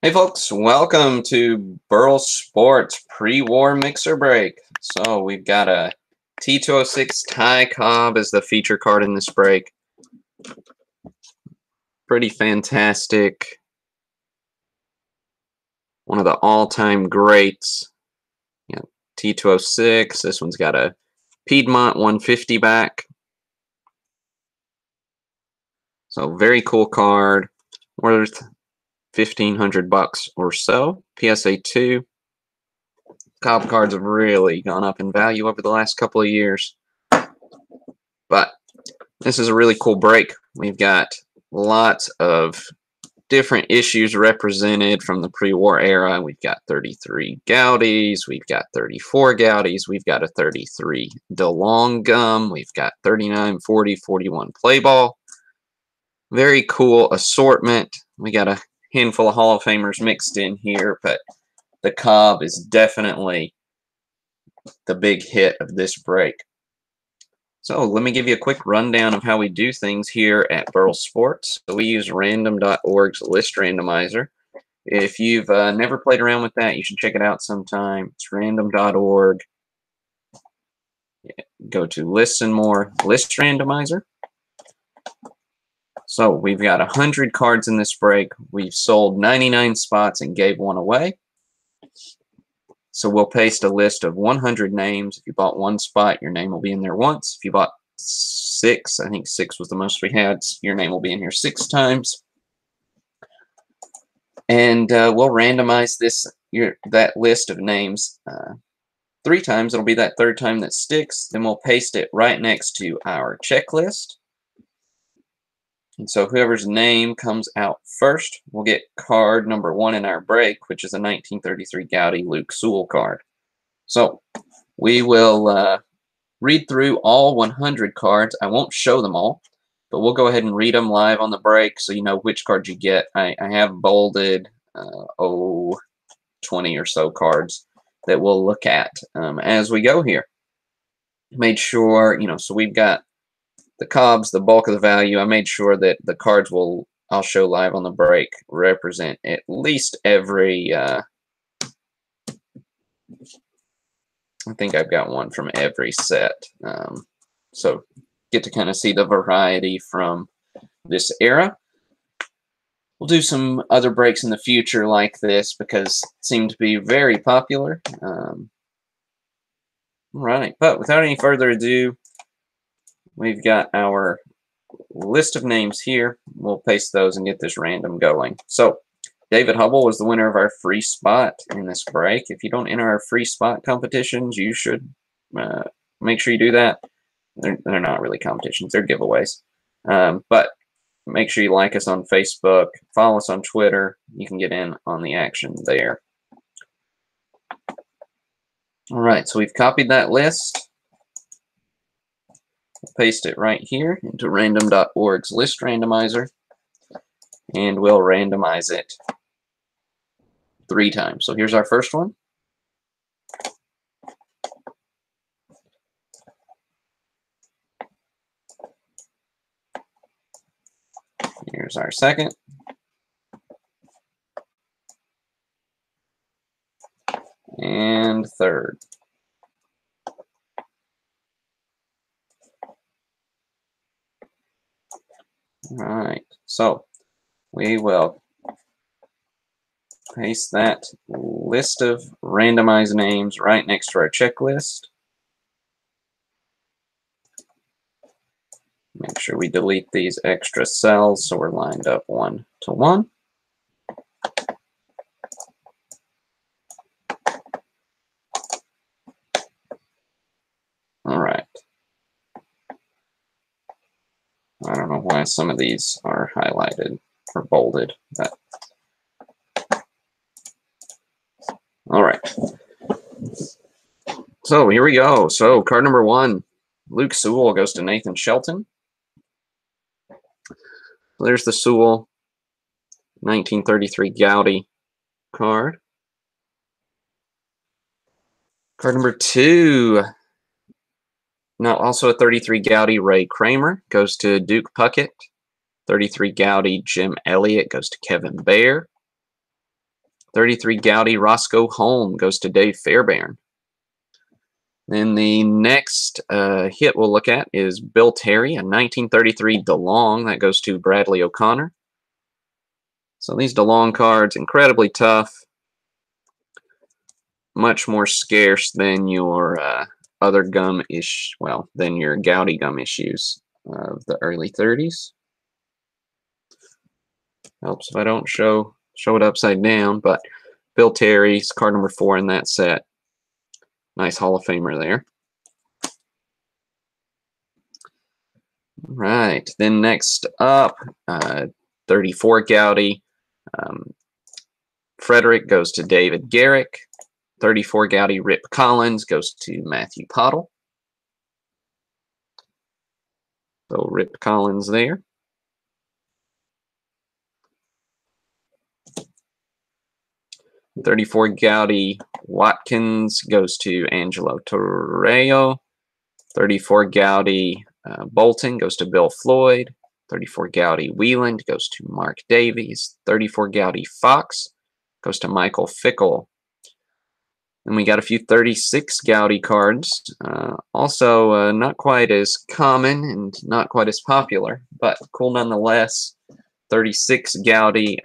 Hey folks, welcome to BurlsSports Pre-War Mixer Break. So we've got a T206 Ty Cobb as the feature card in this break. Pretty fantastic. One of the all-time greats. Yeah, T206. This one's got a Piedmont 150 back. So very cool card. Worth $1,500 or so. PSA 2. Cobb cards have really gone up in value over the last couple of years. But this is a really cool break. We've got lots of different issues represented from the pre-war era. We've got 33 Goudeys, we've got 34 Goudeys, we've got a 33 DeLong gum, we've got 39, 40, 41 play ball. Very cool assortment. We got a handful of Hall of Famers mixed in here, but the Cobb is definitely the big hit of this break. So let me give you a quick rundown of how we do things here at BurlsSports. So we use random.org's list randomizer. If you've never played around with that, you should check it out sometime. It's random.org. Go to Lists and More, List Randomizer. So we've got 100 cards in this break. We've sold 99 spots and gave one away. So we'll paste a list of 100 names. If you bought one spot, your name will be in there once. If you bought 6, I think 6 was the most we had, your name will be in here 6 times. And we'll randomize that list of names 3 times. It'll be that 3rd time that sticks. Then we'll paste it right next to our checklist. And so whoever's name comes out first will get card number 1 in our break, which is a 1933 Goudey Luke Sewell card. So we will read through all 100 cards. I won't show them all, but we'll go ahead and read them live on the break so you know which card you get. I have bolded 20 or so cards that we'll look at as we go here. Made sure, so we've got the Cobb's the bulk of the value. I made sure that the cards I'll show live on the break represent at least every, I think I've got one from every set. So get to kind of see the variety from this era. We'll do some other breaks in the future like this because it seemed to be very popular. Right, but without any further ado, we've got our list of names here. We'll paste those and get this random going. So David Hubble was the winner of our free spot in this break. If you don't enter our free spot competitions, you should make sure you do that. They're not really competitions, they're giveaways. But make sure you like us on Facebook, follow us on Twitter. You can get in on the action there. All right, so we've copied that list. Paste it right here into random.org's list randomizer, and we'll randomize it 3 times. So here's our first one. Here's our second. And third. All right, so we will paste that list of randomized names right next to our checklist. Make sure we delete these extra cells so we're lined up 1 to 1. All right. I don't know why some of these are highlighted or bolded, but all right. So here we go. So card number 1, Luke Sewell goes to Nathan Shelton. There's the Sewell 1933 Goudey card. Card number 2. Now, also a 33 Goudey Ray Kramer goes to Duke Puckett. 33 Goudey Jim Elliott goes to Kevin Bear. 33 Gaudy Roscoe Holm goes to Dave Fairbairn. Then the next hit we'll look at is Bill Terry, a 1933 DeLong that goes to Bradley O'Connor. So these DeLong cards, incredibly tough, much more scarce than your other than your Gaudy gum issues of the early 30s. Helps if I don't show it upside down, but Bill Terry's card number 4 in that set. Nice Hall of Famer there. Right, then next up, 34 Gaudy. Frederick goes to David Garrick. 34 Gaudy Rip Collins goes to Matthew Pottle. So Rip Collins there. .34 Gaudy Watkins goes to Angelo Torreo. 34 Gaudy Bolton goes to Bill Floyd. 34 Gaudy Wieland goes to Mark Davies. 34 Gaudy Fox goes to Michael Fickle. And we got a few 36 Gaudy cards. Also not quite as common and not quite as popular, but cool nonetheless. 36 Gaudy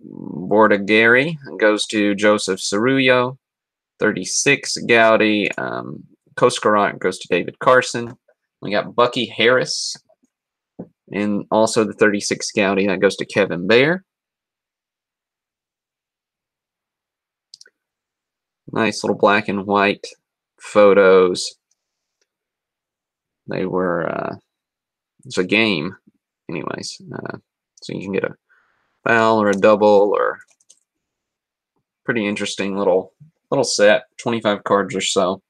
Bordagari goes to Joseph Cerullo. 36 Gaudy Koskarak goes to David Carson. We got Bucky Harris. And also the 36 Gaudy that goes to Kevin Baer. Nice little black and white photos. They were, it's a game, anyways. So you can get a foul or a double or pretty interesting little set, 25 cards or so.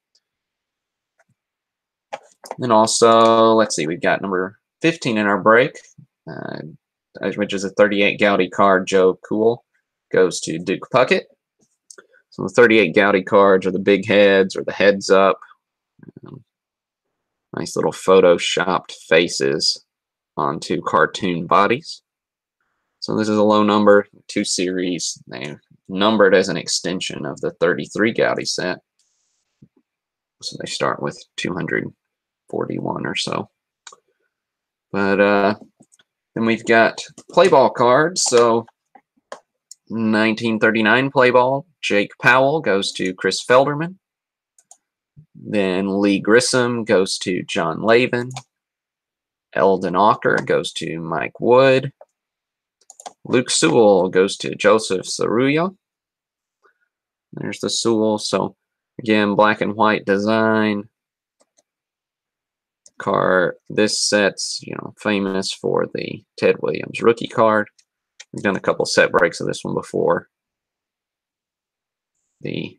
And also, let's see, we've got number 15 in our break, which is a 38 Gaudy card. Joe Cool goes to Duke Puckett. So the 38 Gaudy cards are the big heads or the heads up. Nice little photoshopped faces onto cartoon bodies. So this is a low number, 2 series. They're numbered as an extension of the 33 Gaudy set. So they start with 241 or so. But then we've got play ball cards. So 1939 play ball, Jake Powell goes to Chris Felderman. Then Lee Grissom goes to John Lavin. Eldon Ocker goes to Mike Wood. Luke Sewell goes to Joseph Cerullo. There's the Sewell. So again, black and white design. Card. This set's famous for the Ted Williams rookie card. We've done a couple set breaks of this one before. The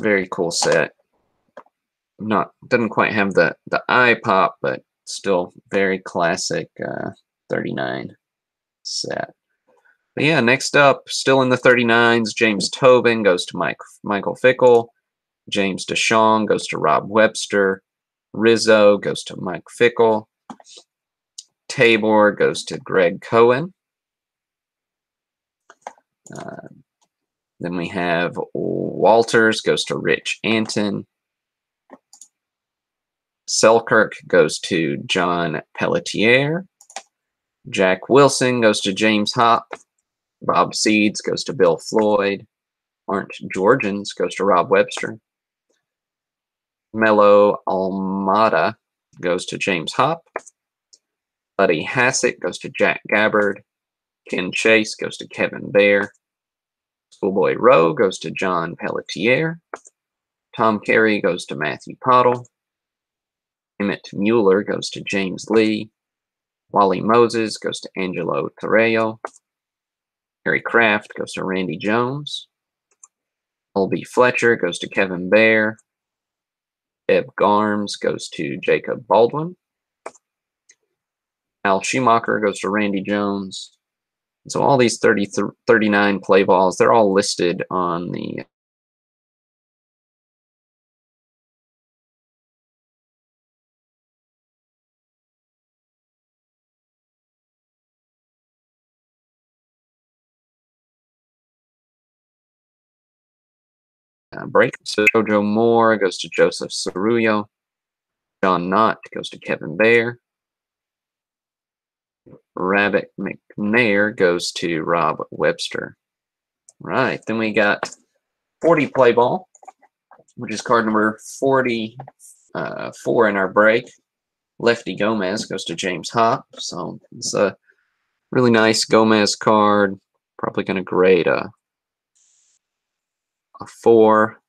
very cool set. Doesn't quite have the eye pop, but still very classic 39 set. But yeah, next up, still in the 39s, James Tobin goes to Michael Fickle. James DeShong goes to Rob Webster. Rizzo goes to Mike Fickle. Tabor goes to Greg Cohen. Then we have Walters goes to Rich Anton. Selkirk goes to John Pelletier. Jack Wilson goes to James Hopp. Bob Seeds goes to Bill Floyd. Arndt Georgians goes to Rob Webster. Mello Almada goes to James Hopp. Buddy Hassett goes to Jack Gabbard. Ken Chase goes to Kevin Baer. Schoolboy Rowe goes to John Pelletier. Tom Carey goes to Matthew Pottle. Emmett Mueller goes to James Lee. Wally Moses goes to Angelo Torreo. Harry Kraft goes to Randy Jones. L.B. Fletcher goes to Kevin Baer. Eb Garms goes to Jacob Baldwin. Al Schumacher goes to Randy Jones. So all these 39 play balls, they're all listed on the break. So Jojo Moore goes to Joseph Cerullo. John Knott goes to Kevin Baer. Rabbit McNair goes to Rob Webster. Right, then we got 40 play ball, which is card number 44 in our break. Lefty Gomez goes to James Hopp. So it's a really nice Gomez card. Probably going to grade a 4.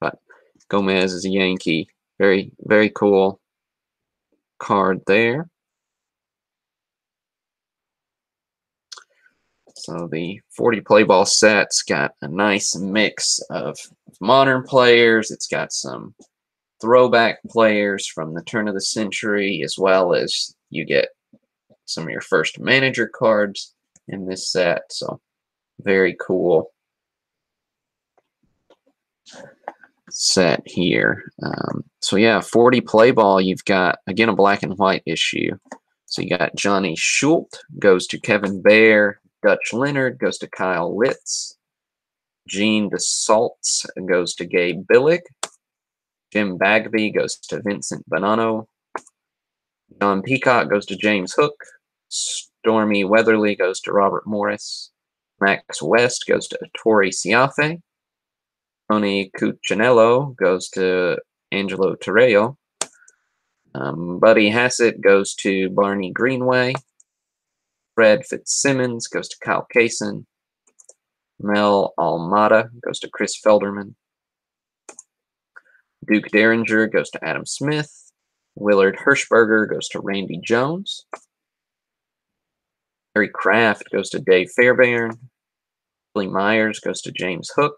But Gomez is a Yankee. Very, very cool card there. So the 40 play ball set's got a nice mix of modern players. It's got some throwback players from the turn of the century, as well as you get some of your first manager cards in this set. So very cool set here. So yeah, 40 play ball, you've got, again, a black and white issue. So you got Johnny Schultz goes to Kevin Baer. Dutch Leonard goes to Kyle Litz. Gene DeSaltz goes to Gabe Billig. Jim Bagby goes to Vincent Bonanno. John Peacock goes to James Hook. Stormy Weatherly goes to Robert Morris. Max West goes to Torrey Siafe. Tony Cuccinello goes to Angelo Torreo. Buddy Hassett goes to Barney Greenway. Fred Fitzsimmons goes to Kyle Kaysen. Mel Almada goes to Chris Felderman. Duke Derringer goes to Adam Smith. Willard Hirschberger goes to Randy Jones. Harry Kraft goes to Dave Fairbairn. Billy Myers goes to James Hook.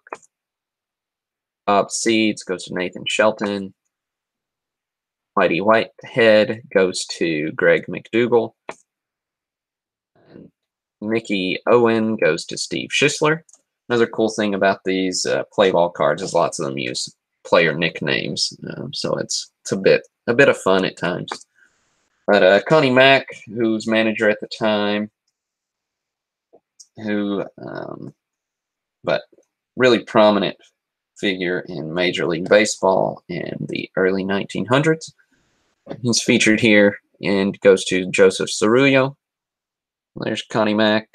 Bob Seeds goes to Nathan Shelton. Whitey Whitehead goes to Greg McDougall. And Mickey Owen goes to Steve Schisler. Another cool thing about these play ball cards is lots of them use player nicknames, so it's a bit of fun at times. But Connie Mack, who's manager at the time, but really prominent figure in Major League Baseball in the early 1900s. He's featured here and goes to Joseph Cerullo. There's Connie Mack.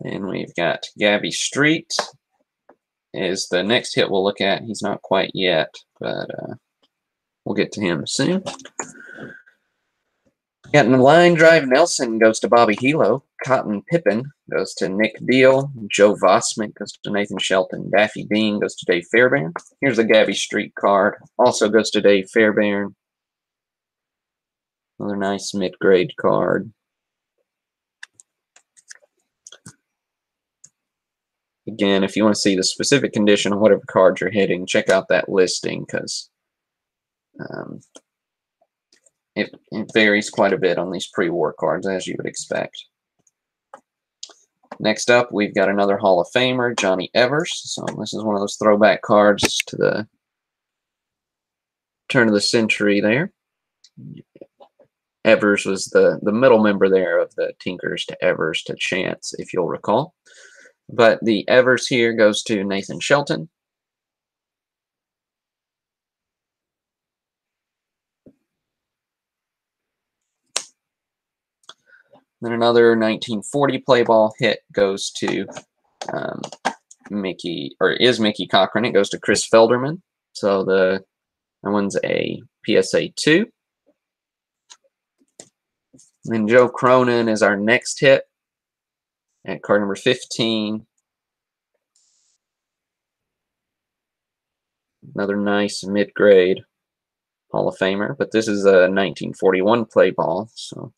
And we've got Gabby Street is the next hit we'll look at. He's not quite yet, but we'll get to him soon. Got in the line drive, Nelson goes to Bobby Hilo. Cotton Pippen goes to Nick Deal. Joe Vosmith goes to Nathan Shelton. Daffy Dean goes to Dave Fairbairn. Here's the Gabby Street card. Also goes to Dave Fairbairn. Another nice mid-grade card. Again, if you want to see the specific condition of whatever card you're hitting, check out that listing, because it varies quite a bit on these pre-war cards, as you would expect. Next up, we've got another Hall of Famer, Johnny Evers. So this is one of those throwback cards to the turn of the century there. Evers was the middle member there of the Tinkers to Evers to Chance, if you'll recall. But the Evers here goes to Nathan Shelton. Then another 1940 play ball hit goes to Mickey Cochran. It goes to Chris Felderman. So that one's a PSA 2. Then Joe Cronin is our next hit at card number 15. Another nice mid-grade Hall of Famer, but this is a 1941 play ball, so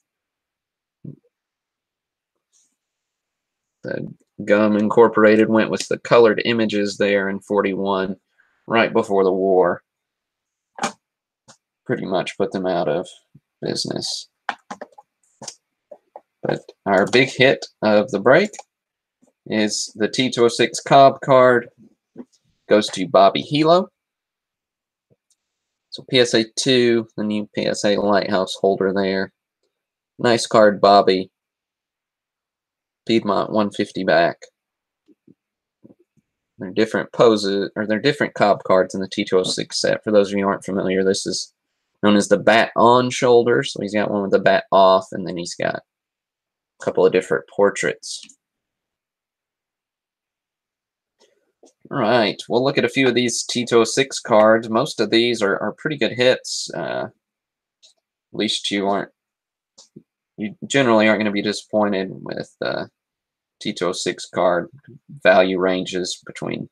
the Gum Incorporated went with the colored images there in 41, right before the war. Pretty much put them out of business. But our big hit of the break is the T206 Cobb card. Goes to Bobby Hilo. So PSA 2, the new PSA Lighthouse holder there. Nice card, Bobby. Piedmont 150 back. They're different poses, or they're different Cobb cards in the T206 set. For those of you who aren't familiar, this is known as the bat on shoulder. So he's got one with the bat off, and then he's got a couple of different portraits. All right, we'll look at a few of these T206 cards. Most of these are pretty good hits. At least you generally aren't going to be disappointed with T206 card. Value ranges between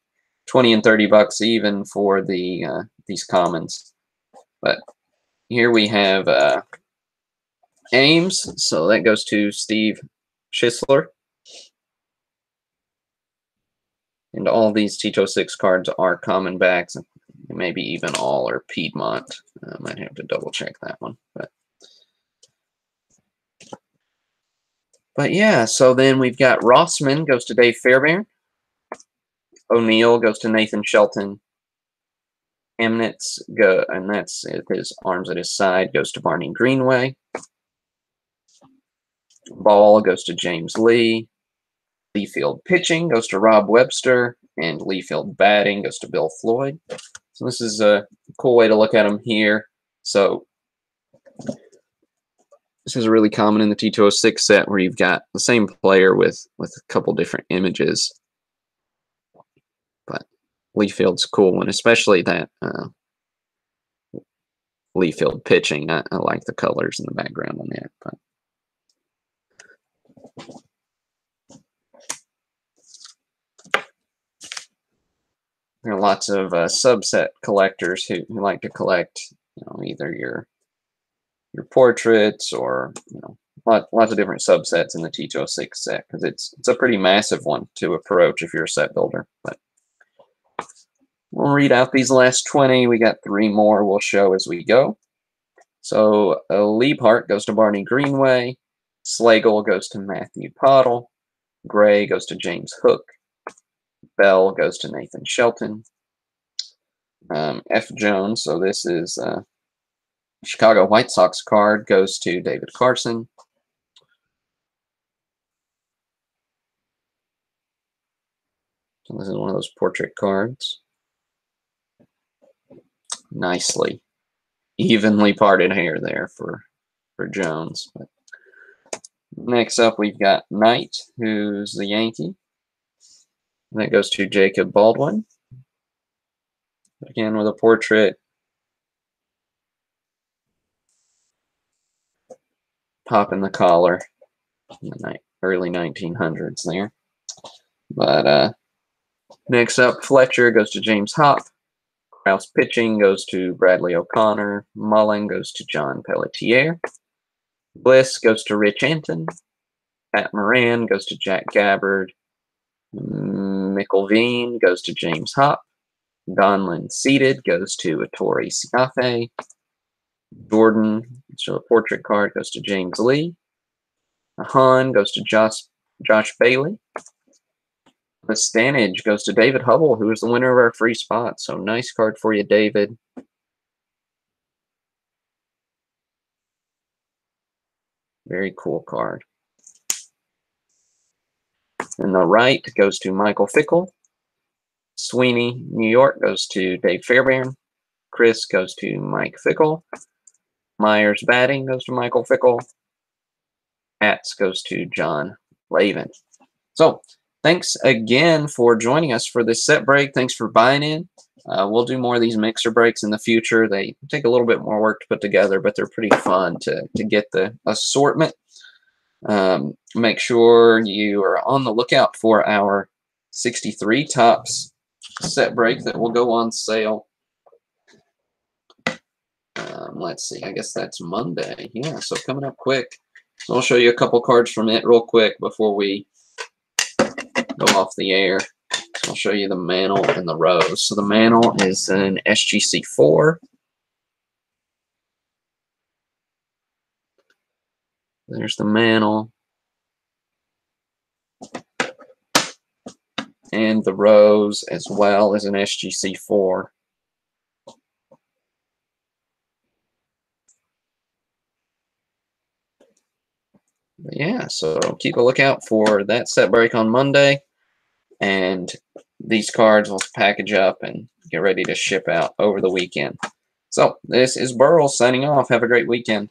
20 and 30 bucks even for the these commons. But here we have Ames, so that goes to Steve Schisler. And all these T206 cards are common backs. Maybe even all are Piedmont. I might have to double check that one. But yeah, so then we've got Rossman goes to Dave Fairbairn. O'Neill goes to Nathan Shelton. Hamnitz, and that's his arms at his side, goes to Barney Greenway. Ball goes to James Lee. Leafield pitching goes to Rob Webster. And Leafield batting goes to Bill Floyd. So this is a cool way to look at them here. So this is really common in the T206 set where you've got the same player with a couple different images. But Leafield's a cool one, especially that Leafield pitching. I like the colors in the background on that. But there are lots of subset collectors who like to collect, either your portraits or lots of different subsets in the T206 set, because it's a pretty massive one to approach if you're a set builder. But we'll read out these last 20. We got 3 more we'll show as we go. So Liebhart goes to Barney Greenway. Slagle goes to Matthew Pottle. Gray goes to James Hook. Bell goes to Nathan Shelton. F. Jones, so this is Chicago White Sox card, goes to David Carson. So this is one of those portrait cards. Nicely, evenly parted hair there for Jones. But next up, we've got Knight, who's the Yankee. That goes to Jacob Baldwin. Again with a portrait. Pop in the collar in the early 1900s there. But next up, Fletcher goes to James Hopp. Krause pitching goes to Bradley O'Connor. Mullen goes to John Pelletier. Bliss goes to Rich Anton. Pat Moran goes to Jack Gabbard. McElveen goes to James Hopp. Donlin Seated goes to Ettore Siafe. Jordan, so a portrait card, goes to James Lee. Hahn goes to Josh Bailey. The Stanage goes to David Hubble, who is the winner of our free spot. So nice card for you, David. Very cool card. And the right goes to Michael Fickle. Sweeney, New York, goes to Dave Fairbairn. Chris goes to Mike Fickle. Myers batting goes to Michael Fickle. Hats goes to John Lavin. So thanks again for joining us for this set break. Thanks for buying in. We'll do more of these mixer breaks in the future. They take a little bit more work to put together, but they're pretty fun to get the assortment. Make sure you are on the lookout for our 63 Topps set break that will go on sale. Let's see, I guess that's Monday. Yeah, so coming up quick. So I'll show you a couple cards from it real quick before we go off the air. So I'll show you the Mantle and the Rose. So the Mantle is an SGC4. There's the Mantle. And the Rose as well as an SGC4. But yeah, so keep a lookout for that set break on Monday, and these cards will package up and get ready to ship out over the weekend. So this is Burl signing off. Have a great weekend.